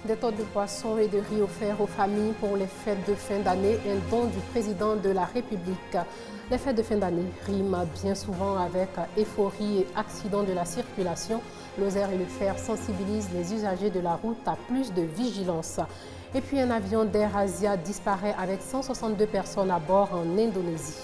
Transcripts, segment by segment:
Des tonnes de poissons et de riz offerts aux familles pour les fêtes de fin d'année, un don du président de la République. Les fêtes de fin d'année riment bien souvent avec euphorie et accidents de la circulation. Lozère et le Fer sensibilisent les usagers de la route à plus de vigilance. Et puis un avion d'Air Asia disparaît avec 162 personnes à bord en Indonésie.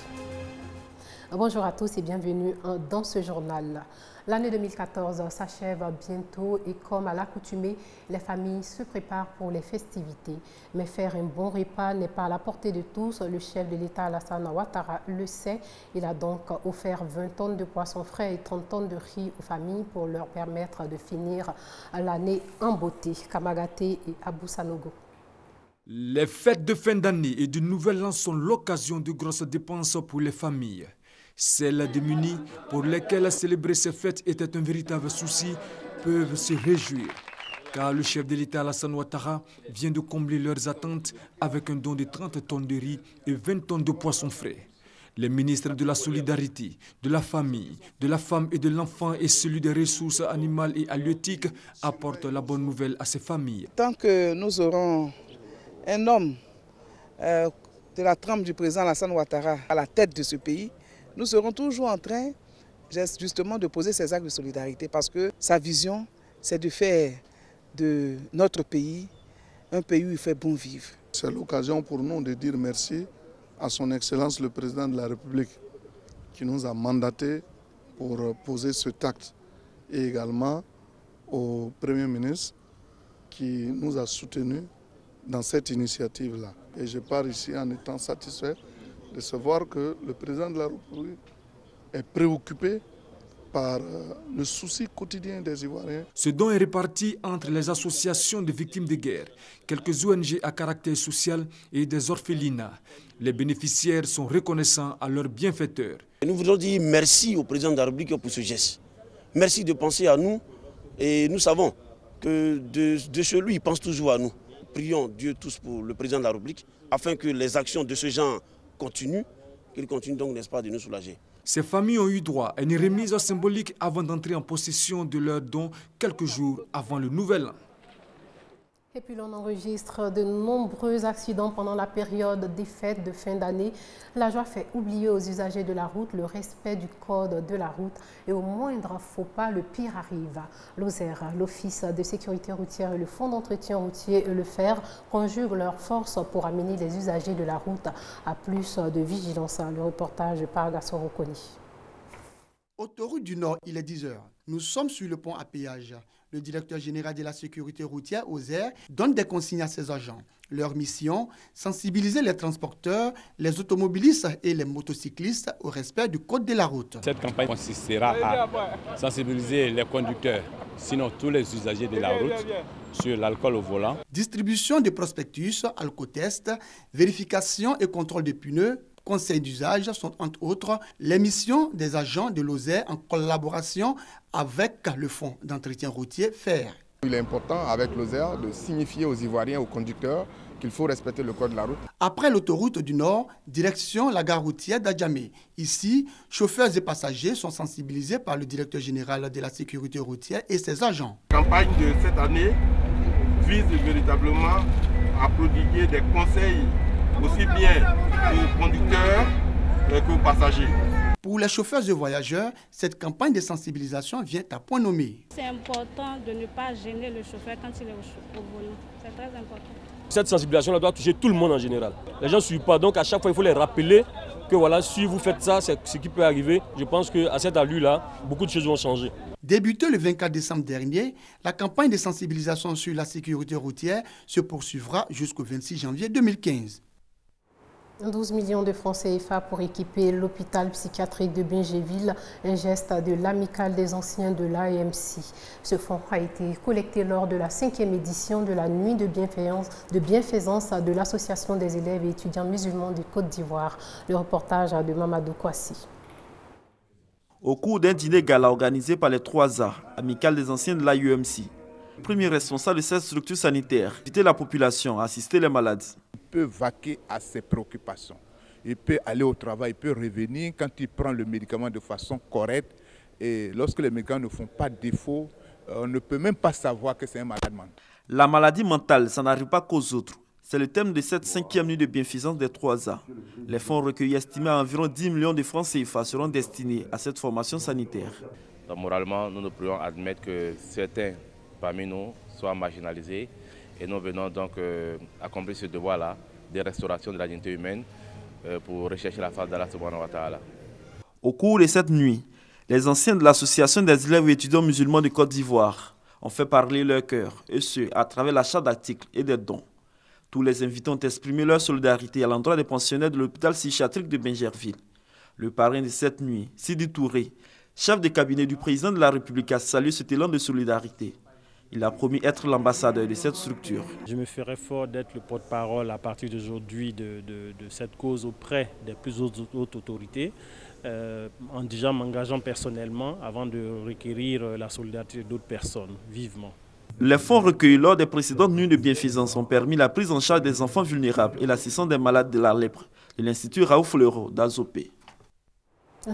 Bonjour à tous et bienvenue dans ce journal. L'année 2014 s'achève bientôt et comme à l'accoutumée, les familles se préparent pour les festivités. Mais faire un bon repas n'est pas à la portée de tous. Le chef de l'État Alassane Ouattara le sait. Il a donc offert 20 tonnes de poissons frais et 30 tonnes de riz aux familles pour leur permettre de finir l'année en beauté. Kamagate et Abou Sanogo. Les fêtes de fin d'année et de nouvel an sont l'occasion de grosses dépenses pour les familles. Celles démunies pour lesquelles célébrer ces fêtes était un véritable souci peuvent se réjouir. Car le chef de l'État Alassane Ouattara vient de combler leurs attentes avec un don de 30 tonnes de riz et 20 tonnes de poissons frais. Les ministres de la Solidarité, de la Famille, de la Femme et de l'Enfant et celui des Ressources animales et halieutiques apportent la bonne nouvelle à ces familles. Tant que nous aurons un homme de la trempe du président Alassane Ouattara à la tête de ce pays, nous serons toujours en train justement de poser ces actes de solidarité parce que sa vision, c'est de faire de notre pays un pays où il fait bon vivre. C'est l'occasion pour nous de dire merci à son Excellence le Président de la République qui nous a mandatés pour poser cet acte et également au Premier ministre qui nous a soutenus dans cette initiative-là. Et je pars ici en étant satisfait de savoir que le président de la République est préoccupé par le souci quotidien des Ivoiriens. Ce don est réparti entre les associations de victimes de guerre, quelques ONG à caractère social et des orphelinats. Les bénéficiaires sont reconnaissants à leurs bienfaiteurs. Nous voudrons dire merci au président de la République pour ce geste. Merci de penser à nous et nous savons que de chez lui, il pense toujours à nous. Prions Dieu tous pour le président de la République afin que les actions de ce genre continue, qu'il continue donc, n'est-ce pas, de nous soulager. Ces familles ont eu droit à une remise symbolique avant d'entrer en possession de leurs dons quelques jours avant le nouvel an. Et puis l'on enregistre de nombreux accidents pendant la période des fêtes de fin d'année. La joie fait oublier aux usagers de la route le respect du code de la route et au moindre faux pas, le pire arrive. Lozère, l'Office de sécurité routière et le Fonds d'entretien routier Le Fer conjuguent leurs forces pour amener les usagers de la route à plus de vigilance. Le reportage par Gasson Roconi. Autoroute du Nord, il est 10 h. Nous sommes sur le pont à péage. Le directeur général de la sécurité routière, Ozer, donne des consignes à ses agents. Leur mission, sensibiliser les transporteurs, les automobilistes et les motocyclistes au respect du code de la route. Cette campagne consistera à sensibiliser les conducteurs, sinon tous les usagers de la route, sur l'alcool au volant. Distribution de prospectus, alcotest, vérification et contrôle des pneus, conseils d'usage sont entre autres les missions des agents de Lozère en collaboration avec le Fonds d'entretien routier FER. Il est important avec Lozère de signifier aux Ivoiriens, aux conducteurs qu'il faut respecter le code de la route. Après l'autoroute du Nord, direction la gare routière d'Adjamé. Ici, chauffeurs et passagers sont sensibilisés par le directeur général de la sécurité routière et ses agents. La campagne de cette année vise véritablement à prodiguer des conseils aussi bien aux conducteurs qu'aux passagers. Pour les chauffeurs et voyageurs, cette campagne de sensibilisation vient à point nommé. C'est important de ne pas gêner le chauffeur quand il est au volant. C'est très important. Cette sensibilisation doit toucher tout le monde en général. Les gens ne suivent pas, donc à chaque fois il faut les rappeler que voilà, si vous faites ça, c'est ce qui peut arriver. Je pense qu'à cette allure-là, beaucoup de choses vont changer. Débutée le 24 décembre dernier, la campagne de sensibilisation sur la sécurité routière se poursuivra jusqu'au 26 janvier 2015. 12 millions de francs CFA pour équiper l'hôpital psychiatrique de Bingéville, un geste de l'amicale des anciens de l'AMC. Ce fonds a été collecté lors de la 5e édition de la nuit de bienfaisance de l'Association des élèves et étudiants musulmans de Côte d'Ivoire. Le reportage de Mamadou Kouassi. Au cours d'un dîner gala organisé par les 3A, amicale des anciens de l'AUMC, le premier responsable de cette structure sanitaire inviter la population à assister les malades. Il peut vaquer à ses préoccupations. Il peut aller au travail, il peut revenir quand il prend le médicament de façon correcte. Et lorsque les médicaments ne font pas défaut, on ne peut même pas savoir que c'est un malade mental. La maladie mentale, ça n'arrive pas qu'aux autres. C'est le thème de cette 5e nuit de bienfaisance des 3A. Les fonds recueillis estimés à environ 10 millions de francs CFA seront destinés à cette formation sanitaire. Donc, moralement, nous ne pourrions admettre que certains parmi nous soient marginalisés et nous venons donc accomplir ce devoir-là de restauration de la dignité humaine pour rechercher la face d'Allah subhanahu wa ta'ala. Au cours de cette nuit, les anciens de l'association des élèves et étudiants musulmans de Côte d'Ivoire ont fait parler leur cœur, et ce, à travers l'achat d'articles et des dons. Tous les invités ont exprimé leur solidarité à l'endroit des pensionnaires de l'hôpital psychiatrique de Bingerville. Le parrain de cette nuit, Sidi Touré, chef de cabinet du président de la République, a salué cet élan de solidarité. Il a promis être l'ambassadeur de cette structure. Je me ferai fort d'être le porte-parole à partir d'aujourd'hui de cette cause auprès des plus hautes autorités, en déjà m'engageant personnellement avant de requérir la solidarité d'autres personnes, vivement. Les fonds recueillis lors des précédentes nuits de bienfaisance ont permis la prise en charge des enfants vulnérables et l'assistance des malades de la lèpre de l'Institut Raouf Leroux d'Azopé.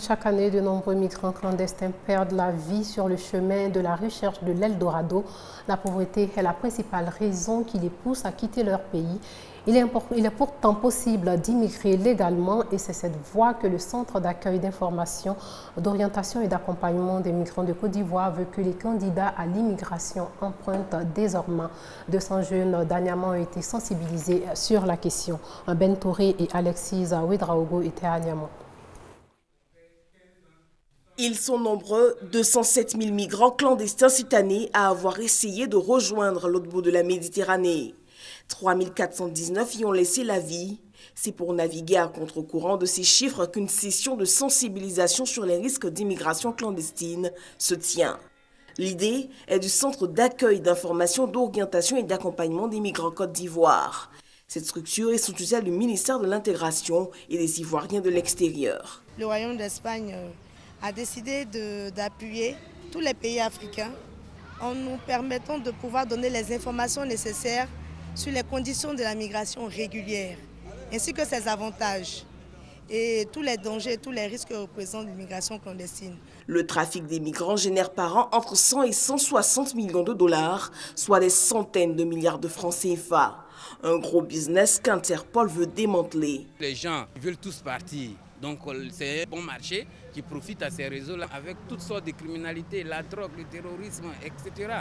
Chaque année, de nombreux migrants clandestins perdent la vie sur le chemin de la recherche de l'Eldorado. La pauvreté est la principale raison qui les pousse à quitter leur pays. Il est pourtant possible d'immigrer légalement et c'est cette voie que le Centre d'accueil d'information, d'orientation et d'accompagnement des migrants de Côte d'Ivoire veut que les candidats à l'immigration empruntent désormais. 200 jeunes d'Anyama ont été sensibilisés sur la question. Ben Touré et Alexis Ouedraogo étaient à Anyama. Ils sont nombreux, 207 000 migrants clandestins cette année à avoir essayé de rejoindre l'autre bout de la Méditerranée. 3 419 y ont laissé la vie. C'est pour naviguer à contre-courant de ces chiffres qu'une session de sensibilisation sur les risques d'immigration clandestine se tient. L'idée est du Centre d'accueil d'information, d'orientation et d'accompagnement des migrants Côte d'Ivoire. Cette structure est sous tutelle du ministère de l'Intégration et des Ivoiriens de l'extérieur. Le Royaume d'Espagne a décidé d'appuyer tous les pays africains en nous permettant de pouvoir donner les informations nécessaires sur les conditions de la migration régulière, ainsi que ses avantages et tous les dangers, tous les risques que représente l'immigration clandestine. Le trafic des migrants génère par an entre 100 et 160 millions de dollars, soit des centaines de milliards de francs CFA. Un gros business qu'Interpol veut démanteler. Les gens veulent tous partir, donc c'est un bon marché qui profite à ces réseaux-là avec toutes sortes de criminalités, la drogue, le terrorisme, etc.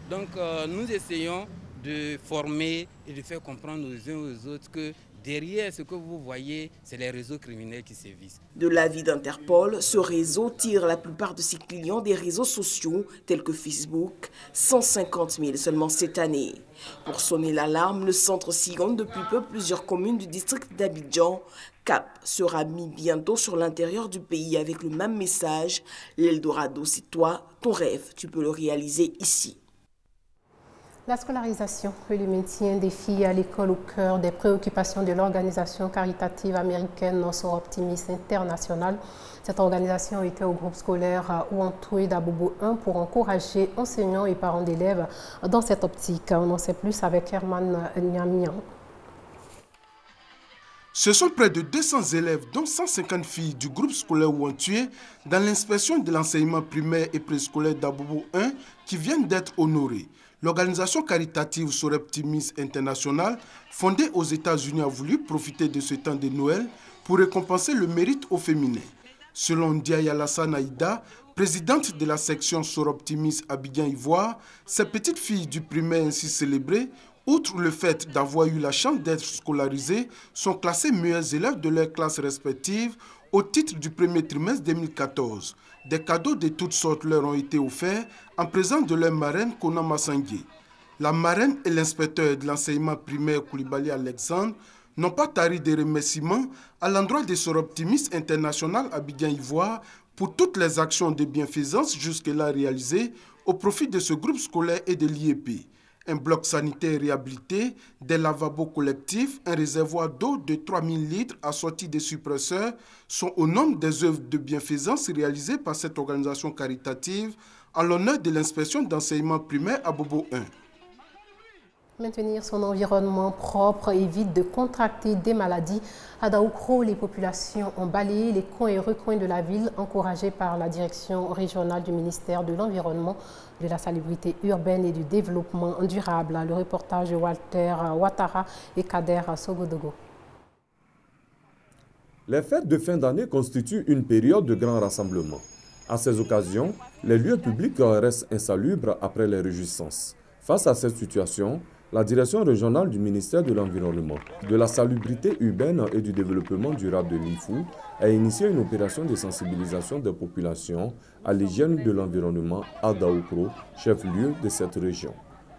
Donc nous essayons de former et de faire comprendre aux uns aux autres que derrière ce que vous voyez, c'est les réseaux criminels qui sévissent. De l'avis d'Interpol, ce réseau tire la plupart de ses clients des réseaux sociaux tels que Facebook, 150 000 seulement cette année. Pour sonner l'alarme, le centre sillonne depuis peu plusieurs communes du district d'Abidjan. Cap sera mis bientôt sur l'intérieur du pays avec le même message. L'Eldorado, c'est toi, ton rêve, tu peux le réaliser ici. La scolarisation et le maintien des filles à l'école au cœur des préoccupations de l'organisation caritative américaine Sor Optimis International. Cette organisation était au groupe scolaire Ouantoué d'Abobo 1 pour encourager enseignants et parents d'élèves dans cette optique. On en sait plus avec Herman Nyamian. Ce sont près de 200 élèves, dont 150 filles du groupe scolaire Ouantoué dans l'inspection de l'enseignement primaire et préscolaire d'Abobo 1 qui viennent d'être honorés. L'organisation caritative Sor Optimis International, fondée aux États-Unis, a voulu profiter de ce temps de Noël pour récompenser le mérite au féminin. Selon Ndiaye Alassane Aïda, présidente de la section Sor Optimis Abidjan Ivoire, ces petites filles du primaire ainsi célébrées, outre le fait d'avoir eu la chance d'être scolarisées, sont classées meilleures élèves de leurs classes respectives au titre du premier trimestre 2014. Des cadeaux de toutes sortes leur ont été offerts en présence de leur marraine Kona Massangé. La marraine et l'inspecteur de l'enseignement primaire Koulibaly Alexandre n'ont pas tari de remerciements à l'endroit de Sor Optimis International Abidjan Ivoire pour toutes les actions de bienfaisance jusque-là réalisées au profit de ce groupe scolaire et de l'IEP. Un bloc sanitaire réhabilité, des lavabos collectifs, un réservoir d'eau de 3000 litres assorti de suppresseurs sont au nombre des œuvres de bienfaisance réalisées par cette organisation caritative à l'honneur de l'inspection d'enseignement primaire à Bobo 1. Maintenir son environnement propre évite de contracter des maladies. À Daoukro, les populations ont balayé les coins et recoins de la ville, encouragés par la direction régionale du ministère de l'Environnement, de la Salubrité urbaine et du Développement durable. Le reportage de Walter Ouattara et Kader Sogodogo. Les fêtes de fin d'année constituent une période de grand rassemblement. À ces occasions, les lieux publics restent insalubres après les réjouissances. Face à cette situation, la direction régionale du ministère de l'Environnement, de la Salubrité urbaine et du Développement durable de l'IFU a initié une opération de sensibilisation des populations à l'hygiène de l'environnement à Daoukro, chef-lieu de cette région.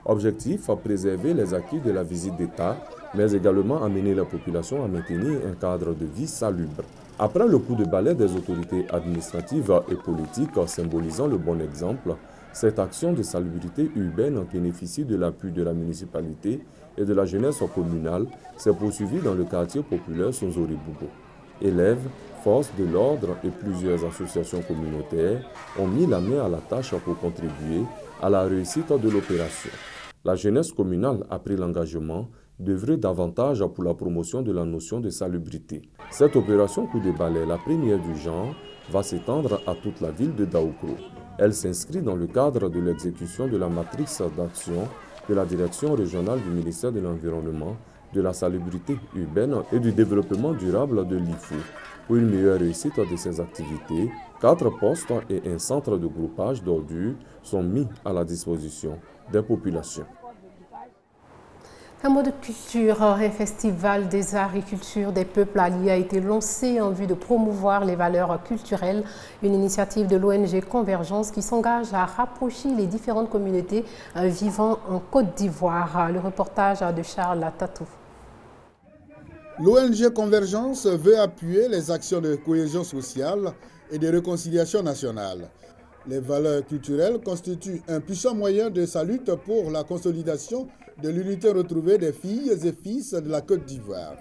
Objectif, à préserver les acquis de la visite d'État, mais également amener la population à maintenir un cadre de vie salubre. Après le coup de balai des autorités administratives et politiques symbolisant le bon exemple, cette action de salubrité urbaine bénéficie de l'appui de la municipalité et de la jeunesse communale s'est poursuivie dans le quartier populaire Sonzori-Bougo. Élèves, forces de l'ordre et plusieurs associations communautaires ont mis la main à la tâche pour contribuer à la réussite de l'opération. La jeunesse communale a pris l'engagement d'œuvrer davantage pour la promotion de la notion de salubrité. Cette opération coup de balai, la première du genre, va s'étendre à toute la ville de Daoukro. Elle s'inscrit dans le cadre de l'exécution de la matrice d'action de la direction régionale du ministère de l'Environnement, de la Salubrité urbaine et du Développement durable de l'IFU. Pour une meilleure réussite de ces activités, 4 postes et un centre de groupage d'ordures sont mis à la disposition des populations. Un mot de culture, un festival des arts et culture des peuples alliés a été lancé en vue de promouvoir les valeurs culturelles. Une initiative de l'ONG Convergence qui s'engage à rapprocher les différentes communautés vivant en Côte d'Ivoire. Le reportage de Charles Tatou. L'ONG Convergence veut appuyer les actions de cohésion sociale et de réconciliation nationale. Les valeurs culturelles constituent un puissant moyen de sa lutte pour la consolidation de l'unité retrouvée des filles et fils de la Côte d'Ivoire.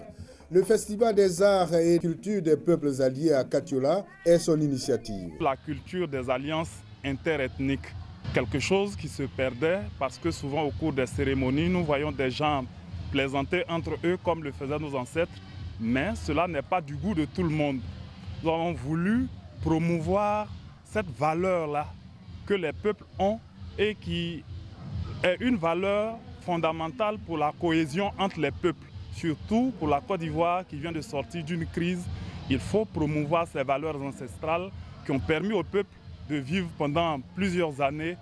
Le Festival des arts et culture des peuples alliés à Katiola est son initiative. La culture des alliances interethniques, quelque chose qui se perdait parce que souvent au cours des cérémonies, nous voyons des gens plaisanter entre eux comme le faisaient nos ancêtres, mais cela n'est pas du goût de tout le monde. Nous avons voulu promouvoir cette valeur-là que les peuples ont et qui est une valeur fondamentale pour la cohésion entre les peuples, surtout pour la Côte d'Ivoire qui vient de sortir d'une crise. Il faut promouvoir ces valeurs ancestrales qui ont permis au peuple de vivre pendant plusieurs années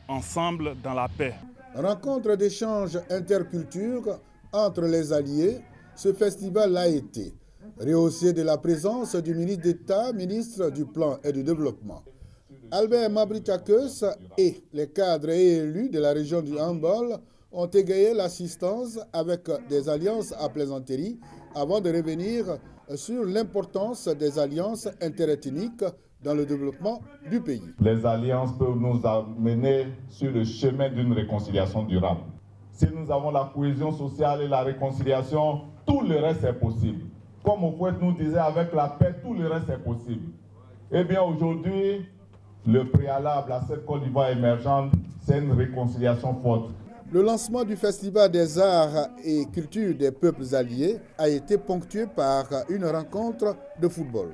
ensemble dans la paix. Rencontre d'échanges interculturels entre les alliés, ce festival a été rehaussé de la présence du ministre d'État, ministre du Plan et du Développement. Albert Mabritakeus et les cadres et élus de la région du Hambol ont égayé l'assistance avec des alliances à plaisanterie avant de revenir sur l'importance des alliances interethniques dans le développement du pays. Les alliances peuvent nous amener sur le chemin d'une réconciliation durable. Si nous avons la cohésion sociale et la réconciliation, tout le reste est possible. Comme au poète nous disait, avec la paix, tout le reste est possible. Eh bien aujourd'hui, le préalable à cette Côte d'Ivoire émergente, c'est une réconciliation forte. Le lancement du Festival des arts et culture des peuples alliés a été ponctué par une rencontre de football.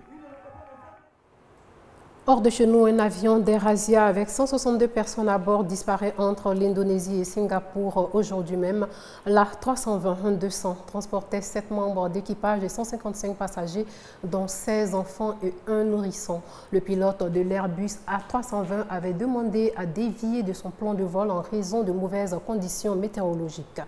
Hors de chez nous, un avion d'AirAsia avec 162 personnes à bord disparaît entre l'Indonésie et Singapour aujourd'hui même. L'A320-200 transportait 7 membres d'équipage et 155 passagers, dont 16 enfants et un nourrisson. Le pilote de l'Airbus A320 avait demandé à dévier de son plan de vol en raison de mauvaises conditions météorologiques.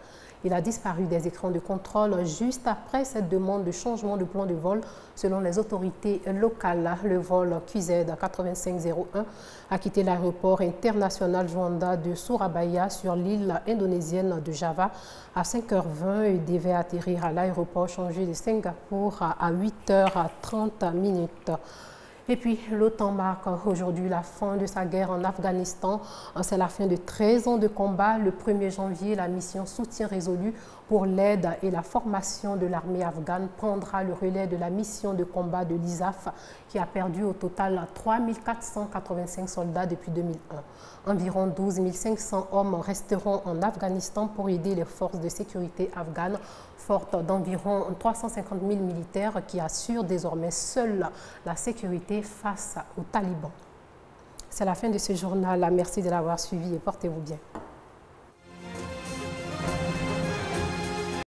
Il a disparu des écrans de contrôle juste après cette demande de changement de plan de vol selon les autorités locales. Le vol QZ 8501 a quitté l'aéroport international Juanda de Surabaya sur l'île indonésienne de Java à 5h20 et devait atterrir à l'aéroport changé de Singapour à 8h30. Et puis, l'OTAN marque aujourd'hui la fin de sa guerre en Afghanistan. C'est la fin de 13 ans de combat. Le 1er janvier, la mission Soutien résolu pour l'aide et la formation de l'armée afghane prendra le relais de la mission de combat de l'ISAF qui a perdu au total 3 485 soldats depuis 2001. Environ 12 500 hommes resteront en Afghanistan pour aider les forces de sécurité afghanes, fortes d'environ 350 000 militaires qui assurent désormais seule la sécurité face aux talibans. C'est la fin de ce journal. Merci de l'avoir suivi et portez-vous bien.